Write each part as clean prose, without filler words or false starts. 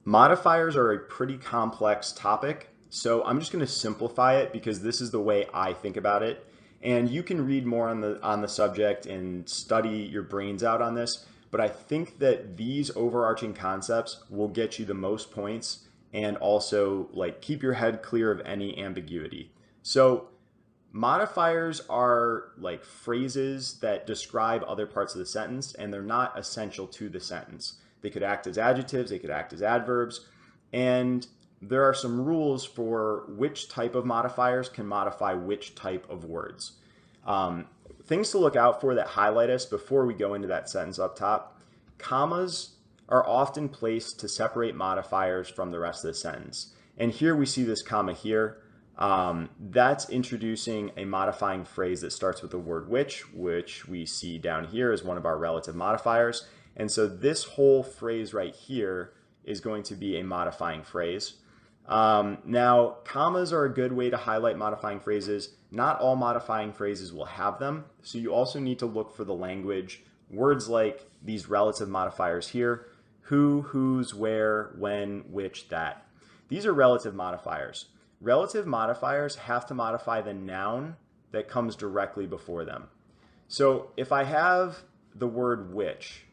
Modifiers are a pretty complex topic, so I'm just going to simplify it because this is the way I think about it. And you can read more on the subject and study your brains out on this, but I think that these overarching concepts will get you the most points and also like keep your head clear of any ambiguity. So modifiers are like phrases that describe other parts of the sentence, and they're not essential to the sentence. They could act as adjectives, they could act as adverbs, and there are some rules for which type of modifiers can modify which type of words. Things to look out for that highlight us before we go into that sentence up top. Commas are often placed to separate modifiers from the rest of the sentence. And here we see this comma here. That's introducing a modifying phrase that starts with the word which we see down here as one of our relative modifiers. And so this whole phrase right here is going to be a modifying phrase. Now, commas are a good way to highlight modifying phrases. Not all modifying phrases will have them, so you also need to look for the language. Words like these relative modifiers here, who, whose, where, when, which, that. These are relative modifiers. Relative modifiers have to modify the noun that comes directly before them. So if I have the word which,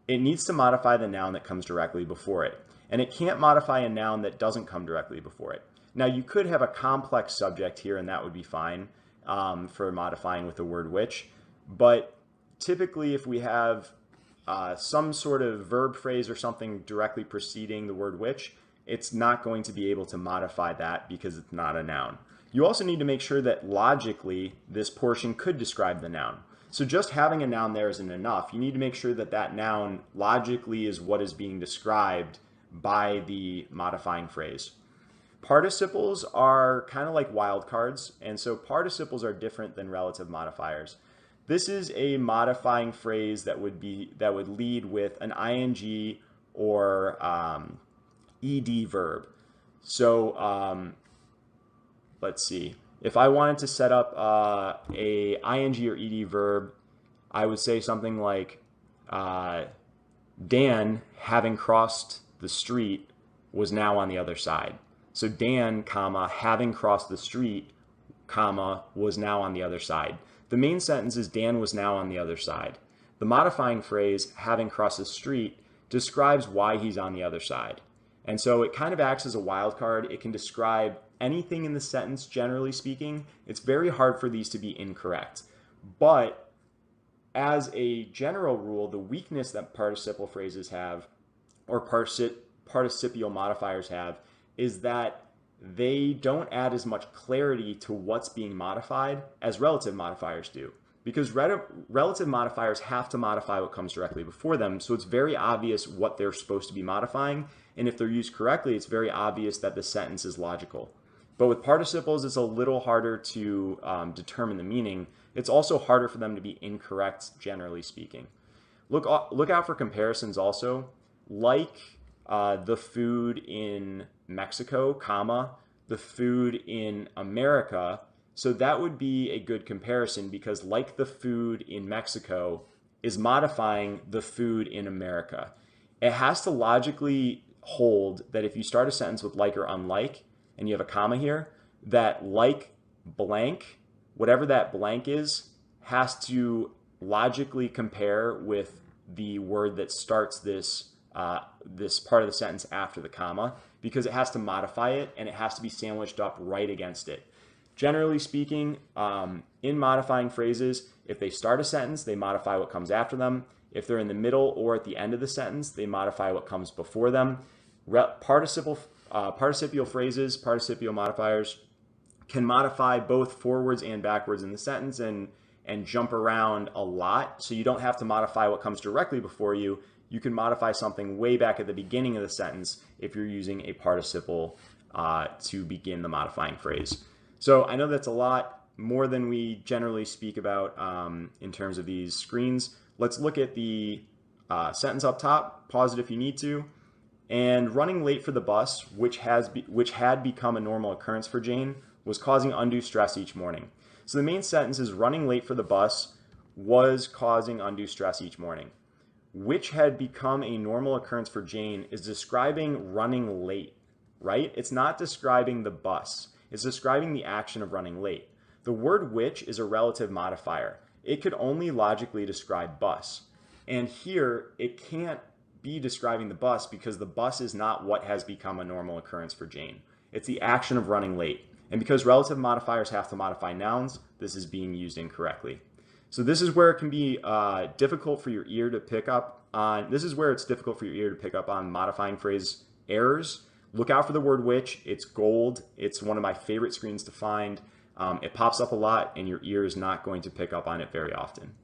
it needs to modify the noun that comes directly before it. And it can't modify a noun that doesn't come directly before it. Now you could have a complex subject here and that would be fine for modifying with the word which. But typically if we have some sort of verb phrase or something directly preceding the word which, it's not going to be able to modify that because it's not a noun. You also need to make sure that logically this portion could describe the noun. So just having a noun there isn't enough. You need to make sure that that noun logically is what is being described by the modifying phrase. Participles are kind of like wildcards, and so participles are different than relative modifiers. This is a modifying phrase that would lead with an ing or ed verb. So let's see. If I wanted to set up a ing or ed verb, I would say something like Dan, having crossed the street, was now on the other side. So Dan, comma, having crossed the street, comma, was now on the other side. The main sentence is Dan was now on the other side. The modifying phrase, having crossed the street, describes why he's on the other side. And so it kind of acts as a wild card. It can describe anything in the sentence, generally speaking. It's very hard for these to be incorrect. But as a general rule, the weakness that participle phrases have, or participial modifiers have, is that they don't add as much clarity to what's being modified as relative modifiers do. Because relative modifiers have to modify what comes directly before them, so it's very obvious what they're supposed to be modifying, and if they're used correctly, it's very obvious that the sentence is logical. But with participles, it's a little harder to determine the meaning. It's also harder for them to be incorrect, generally speaking. Look out for comparisons also, like the food in Mexico, comma, the food in America. So that would be a good comparison because like the food in Mexico is modifying the food in America. It has to logically hold that if you start a sentence with like or unlike, and you have a comma here, that like blank, whatever that blank is, has to logically compare with the word that starts this this part of the sentence after the comma, because it has to modify it and it has to be sandwiched up right against it. Generally speaking, in modifying phrases, if they start a sentence, they modify what comes after them. If they're in the middle or at the end of the sentence, they modify what comes before them. Participial phrases, participial modifiers, can modify both forwards and backwards in the sentence and jump around a lot. So you don't have to modify what comes directly before you. You can modify something way back at the beginning of the sentence if you're using a participle to begin the modifying phrase. So I know that's a lot more than we generally speak about in terms of these screens. Let's look at the sentence up top. Pause it if you need to. And running late for the bus, which had become a normal occurrence for Jane, was causing undue stress each morning. So the main sentence is running late for the bus was causing undue stress each morning. which had become a normal occurrence for Jane is describing running late, right? It's not describing the bus. It's describing the action of running late. The word which is a relative modifier. It could only logically describe bus. And here, it can't be describing the bus because the bus is not what has become a normal occurrence for Jane. It's the action of running late. And because relative modifiers have to modify nouns, this is being used incorrectly. So this is where it can be difficult for your ear to pick up on. This is where it's difficult for your ear to pick up on modifying phrase errors. Look out for the word which. It's gold. It's one of my favorite screens to find. It pops up a lot, and your ear is not going to pick up on it very often.